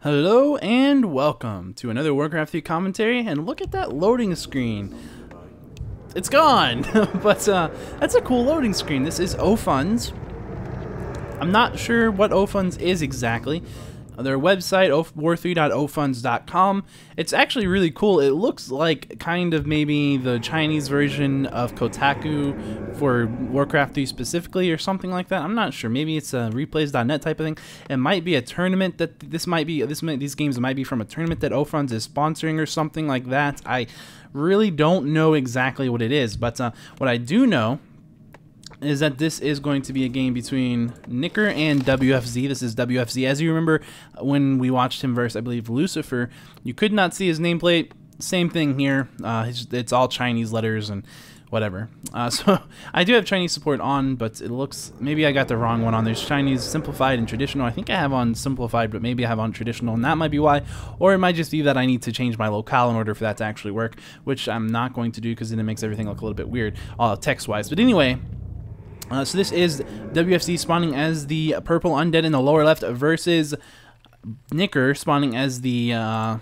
Hello and welcome to another Warcraft 3 commentary, and look at that loading screen. It's gone, but that's a cool loading screen. This is ofuns. I'm not sure what ofuns is exactly. Their website, war3.ofuns.com. It's actually really cool. It looks like kind of maybe the Chinese version of Kotaku for Warcraft 3 specifically, or something like that. I'm not sure. Maybe it's a replays.net type of thing. It might be a tournament that these games might be from a tournament that ofuns is sponsoring or something like that. I really don't know exactly what it is, but what I do know is that this is going to be a game between Nicker and WFZ. This is WFZ. As you remember, when we watched him versus, I believe, Lucifer, you could not see his nameplate. Same thing here. It's all Chinese letters and whatever. So I do have Chinese support on, but it looks, maybe I got the wrong one on. There's Chinese simplified and traditional. I think I have on simplified, but maybe I have on traditional, and that might be why. Or it might just be that I need to change my locale in order for that to actually work, which I'm not going to do because then it makes everything look a little bit weird text-wise. But anyway, so this is WFZ spawning as the purple undead in the lower left versus Nicker spawning as the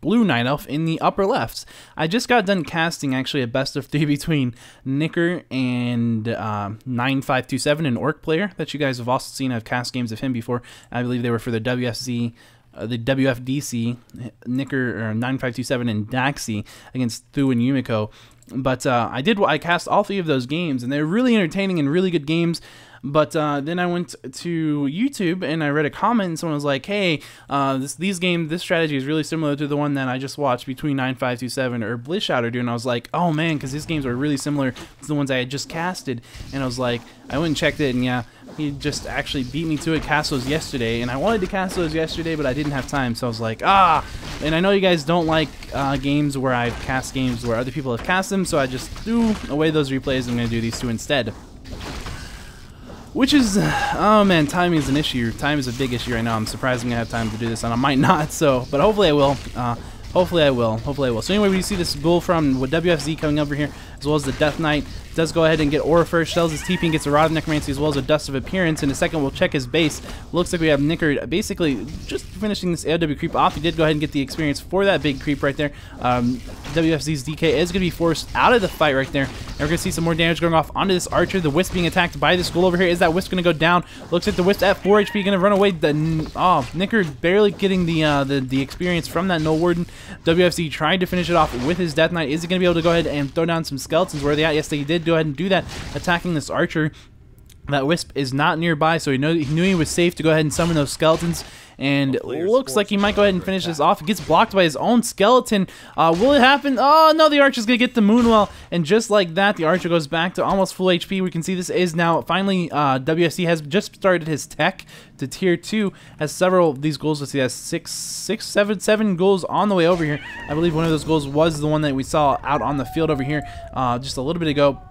blue night elf in the upper left. I just got done casting actually a best of 3 between Nicker and 9527, an orc player that you guys have also seen. I've cast games of him before. I believe they were for the WFZ. The WFDC, Nicker, or 9527, and Daxi against Thu and Yumiko. But I cast all 3 of those games, and they're really entertaining and really good games. But then I went to YouTube and I read a comment, and someone was like, "Hey, this strategy is really similar to the one that I just watched between 9527 or Blishouter do." And I was like, "Oh man," because these games are really similar to the ones I had just casted. And I was like, I went and checked it, and yeah, he just actually beat me to it. Cast those yesterday, and I wanted to cast those yesterday, but I didn't have time. So I was like, And I know you guys don't like games where I've cast games where other people have cast them, so I just threw away those replays. I'm gonna do these 2 instead. Which is, oh man, timing is an issue. Time is a big issue right now. I'm surprised I'm gonna have time to do this, and I might not. So, but hopefully I will. Hopefully I will. So anyway, we see this ghoul from WFZ coming over here, as well as the Death Knight. Does go ahead and get Aura first, shells his TP and gets a Rod of Necromancy, as well as a Dust of Appearance. In a second, we'll check his base. Looks like we have Nicker basically just finishing this AOW creep off. He did go ahead and get the experience for that big creep right there. WFZ's DK is going to be forced out of the fight right there. And we're going to see some more damage going off onto this Archer. The Wisp being attacked by this ghoul over here. Is that Wisp going to go down? Looks like the Wisp at 4 HP going to run away. Nicker barely getting the experience from that No Warden. WFZ tried to finish it off with his Death Knight. Is he going to be able to go ahead and throw down some skeletons? Where are they at? Yes, they did go ahead and do that, attacking this Archer. That Wisp is not nearby, so he knew he was safe to go ahead and summon those skeletons. And it looks like he might go ahead and finish this off. It gets blocked by his own skeleton. Will it happen? Oh no, the Archer's going to get the Moonwell. And just like that, the Archer goes back to almost full HP. We can see this is now finally, WFC has just started his tech to tier 2. Has several of these goals. Let's see, has 7 goals on the way over here. I believe one of those goals was the one that we saw out on the field over here just a little bit ago.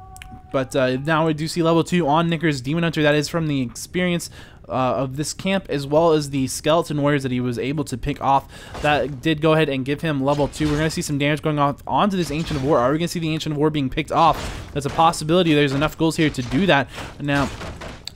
But now we do see level 2 on Nicker's Demon Hunter. That is from the experience of this camp, as well as the skeleton warriors that he was able to pick off. That did go ahead and give him level 2. We're going to see some damage going off onto this Ancient of War. Are we going to see the Ancient of War being picked off? That's a possibility. There's enough goals here to do that. Now,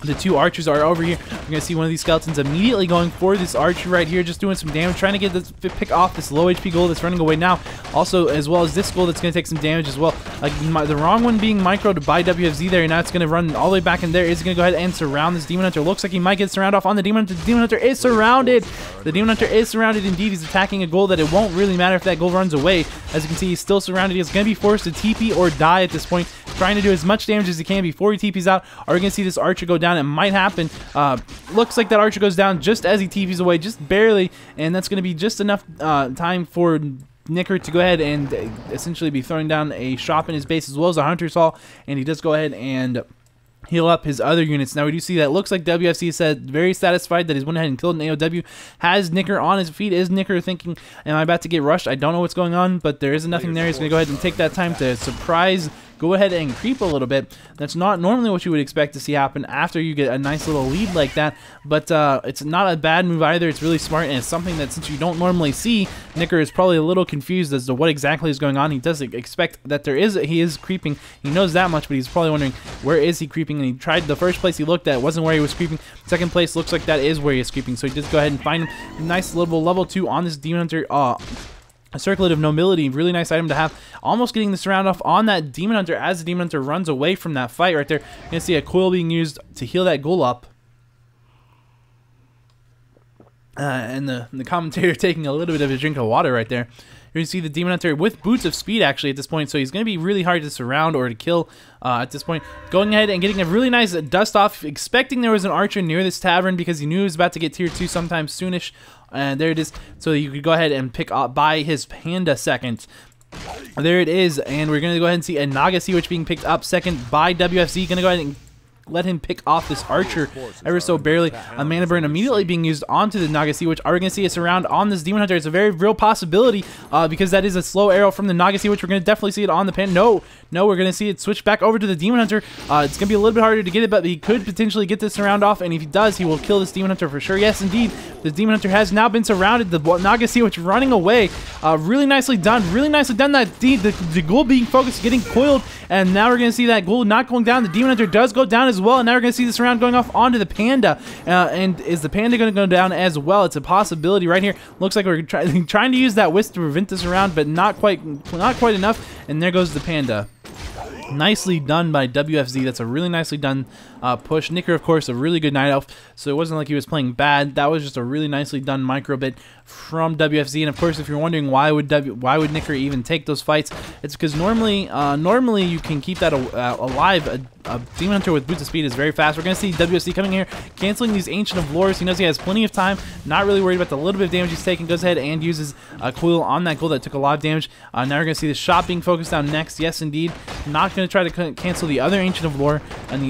the 2 archers are over here. We're going to see one of these skeletons immediately going for this archer right here, just doing some damage, trying to get this pick off this low HP ghoul that's running away now. Also, as well as this ghoul that's going to take some damage as well. Like the wrong one being microed by WFZ there, and now it's going to run all the way back in there. Is going to go ahead and surround this Demon Hunter. Looks like he might get surrounded off on the Demon Hunter. The Demon Hunter is surrounded. The Demon Hunter is surrounded indeed. He's attacking a ghoul that it won't really matter if that ghoul runs away. As you can see, he's still surrounded. He's going to be forced to TP or die at this point, trying to do as much damage as he can before he TPs out. Are we going to see this Archer go down? It might happen. Looks like that Archer goes down just as he TPs away, just barely, and that's going to be just enough time for Nicker to go ahead and essentially be throwing down a shop in his base, as well as a Hunter's Hall, and he does go ahead and heal up his other units. Now we do see that it looks like WFC said very satisfied that he's went ahead and killed an AOW. Has Nicker on his feet. Is Nicker thinking, am I about to get rushed? I don't know what's going on, but there isn't nothing there. He's going to go ahead and take that time to surprise go ahead and creep a little bit. That's not normally what you would expect to see happen after you get a nice little lead like that, but it's not a bad move either. It's really smart, and it's something that, since you don't normally see, Nicker is probably a little confused as to what exactly is going on. He does expect that he is creeping. He knows that much, but he's probably wondering, where is he creeping? And he tried, the first place he looked at wasn't where he was creeping. Second place looks like that is where he is creeping, so he just go ahead and find him. Nice little level 2 on this Demon Hunter. A Circlet of Nobility, really nice item to have. Almost getting the surround off on that Demon Hunter as the Demon Hunter runs away from that fight right there. You're going to see a coil being used to heal that ghoul up. And the commentator taking a little bit of a drink of water right there. You're going to see the Demon Hunter with boots of speed actually at this point, so he's going to be really hard to surround or to kill at this point. Going ahead and getting a really nice dust off, expecting there was an archer near this tavern because he knew he was about to get tier 2 sometime soonish. And there it is, so you could go ahead and pick up by his panda second. There it is, and we're going to go ahead and see a Naga Sea Witch being picked up second by WFZ. Going to go ahead and let him pick off this archer ever so barely. A mana burn immediately being used onto the Naga Sea Witch. Are we going to see a surround on this Demon Hunter? It's a very real possibility because that is a slow arrow from the Naga Sea Witch. We're going to definitely see it on the pan. No, we're going to see it switch back over to the Demon Hunter. It's going to be a little bit harder to get it, but he could potentially get this surround off, and if he does, he will kill this Demon Hunter for sure. Yes, indeed. The Demon Hunter has now been surrounded. The Naga Sea Witch running away. Really nicely done. Really nicely done. That the ghoul being focused, getting coiled, and now we're going to see that ghoul not going down. The Demon Hunter does go down as well, and now we're going to see this round going off onto the panda. And is the panda going to go down as well? It's a possibility right here. Looks like we're trying to use that wisp to prevent this round, but not quite enough. And there goes the panda. Nicely done by WFZ. That's a really nicely done push. Nicker, of course, a really good night elf, so it wasn't like he was playing bad. That was just a really nicely done micro bit from WFZ. And of course, if you're wondering why would Nicker even take those fights, it's because normally you can keep that alive. A Demon Hunter with boots of speed is very fast. We're going to see WFZ coming here, canceling these Ancient of Lores. He knows he has plenty of time, not really worried about the little bit of damage he's taking. Goes ahead and uses a coil on that ghoul that took a lot of damage. Now we're going to see the shot being focused down next. Yes, indeed. Not going to try to cancel the other Ancient of Lore, and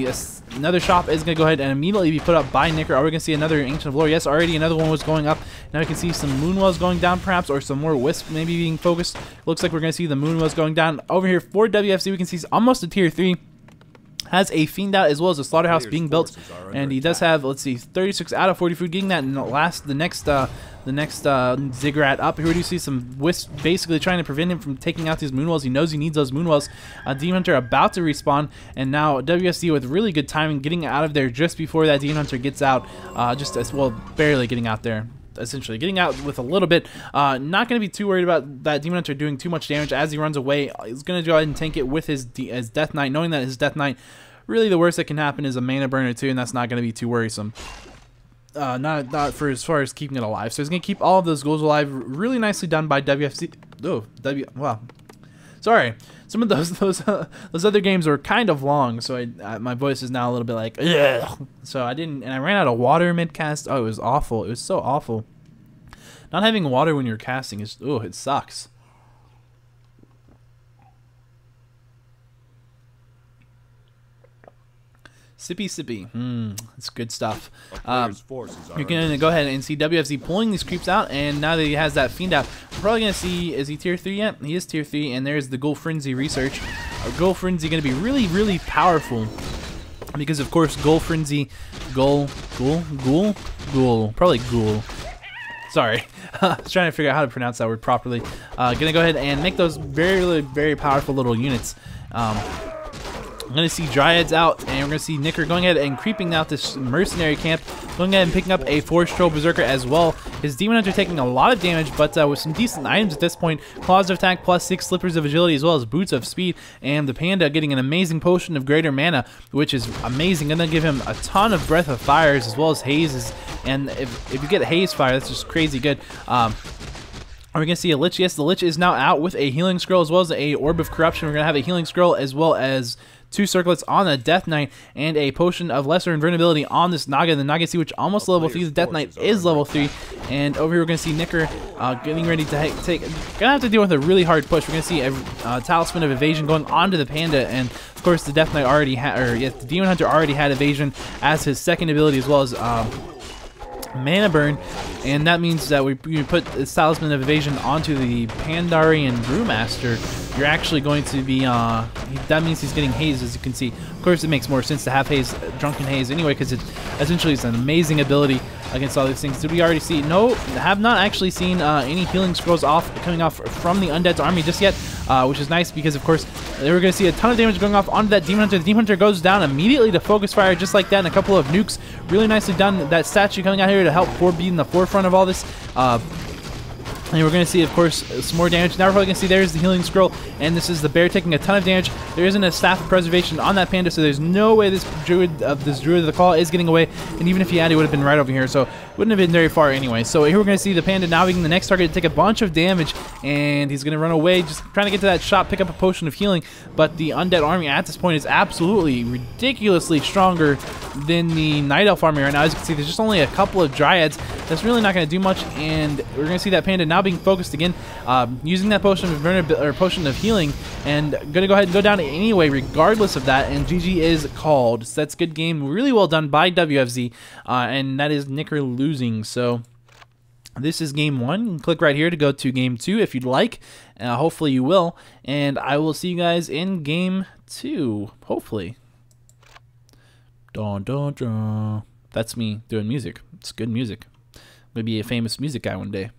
another shop is going to go ahead and immediately be put up by Nicker. Are we going to see another Ancient of Lore? Yes, already another one was going up. Now we can see some Moonwells going down perhaps, or some more Wisp maybe being focused. Looks like we're going to see the Moonwells going down. Over here for WFC, we can see almost a tier 3. Has a Fiend out as well as a Slaughterhouse being built, and he does have, let's see, 36 out of 40 food, getting that in the next Ziggurat up. Here we do see some Wisps basically trying to prevent him from taking out these Moonwells. He knows he needs those Moonwells. Demon Hunter about to respawn, and now WSC with really good timing getting out of there just before that Demon Hunter gets out, just as well, barely getting out there. Essentially getting out with a little bit. Not going to be too worried about that Demon Hunter doing too much damage as he runs away. He's going to go ahead and tank it with his Death Knight, knowing that his Death Knight, really the worst that can happen is a mana burn or two, and that's not going to be too worrisome. Not for as far as keeping it alive. So he's going to keep all of those ghouls alive. Really nicely done by WFC. Oh, wow. Sorry. Some of those other games were kind of long, so my voice is now a little bit like, ugh. So I ran out of water mid-cast. Oh, it was awful. It was so awful. Not having water when you're casting is, oh, it sucks. Sippy sippy. It's good stuff. You're going to go ahead and see WFZ pulling these creeps out, and now that he has that Fiend out, we're probably going to see, is he tier 3 yet? He is tier 3, and there's the Ghoul Frenzy research. Ghoul Frenzy going to be really, really powerful, because of course Ghoul Frenzy, Ghoul, probably Ghoul. Sorry, I was trying to figure out how to pronounce that word properly. Gonna go ahead and make those very, very powerful little units. I'm going to see Dryads out, and we're going to see Nicker going ahead and creeping out this mercenary camp, going ahead and picking up a Force Troll Berserker as well. His Demon Hunter taking a lot of damage, but with some decent items at this point. Claws of Attack plus 6 Slippers of Agility as well as Boots of Speed, and the Panda getting an amazing Potion of Greater Mana, which is amazing. Going to give him a ton of Breath of Fires as well as Hazes, and if you get Haze Fire, that's just crazy good. Are we going to see a Lich? Yes, the Lich is now out with a Healing Scroll as well as a Orb of Corruption. We're going to have a Healing Scroll as well as 2 circlets on the Death Knight and a Potion of Lesser Invulnerability on this Naga. The Naga Sea Witch almost level 3. The Death Knight is level 3. And over here we're going to see Nicker getting ready to take. Going to have to deal with a really hard push. We're going to see a Talisman of Evasion going onto the Panda. And of course the Death Knight already had, or yes, the Demon Hunter already had Evasion as his second ability as well as Mana Burn, and that means that we put this Talisman of Evasion onto the Pandarian Brewmaster, you're actually going to be, that means he's getting hazed, as you can see. Of course, it makes more sense to have haze, drunken haze anyway, because it essentially is an amazing ability against all these things. Did we already see? No, have not actually seen any healing scrolls coming off from the Undead's army just yet, which is nice because, of course, they were going to see a ton of damage going off onto that Demon Hunter. The Demon Hunter goes down immediately to focus fire just like that, and a couple of nukes. Really nicely done. That statue coming out here to help be in the forefront of all this. And we're going to see, of course, some more damage. Now we're probably going to see there's the healing scroll, and this is the bear taking a ton of damage. There isn't a staff of preservation on that panda, so there's no way this druid of the call is getting away. And even if he had, he would have been right over here, so wouldn't have been very far anyway. So here we're going to see the panda now being the next target to take a bunch of damage, and he's going to run away, just trying to get to that shop, pick up a potion of healing. But the undead army at this point is absolutely ridiculously stronger than the night elf army right now. As you can see, there's just only a couple of dryads. That's really not going to do much, and we're going to see that panda now being focused again, using that potion of potion of healing, and gonna go ahead and go down anyway regardless of that, and GG is called. So that's good game, really well done by WFZ, and that is Nicker losing. So this is game 1. You can click right here to go to game 2 if you'd like. Hopefully you will, and I will see you guys in game 2, hopefully. Dun, dun, dun. That's me doing music. It's good music. Maybe a famous music guy one day.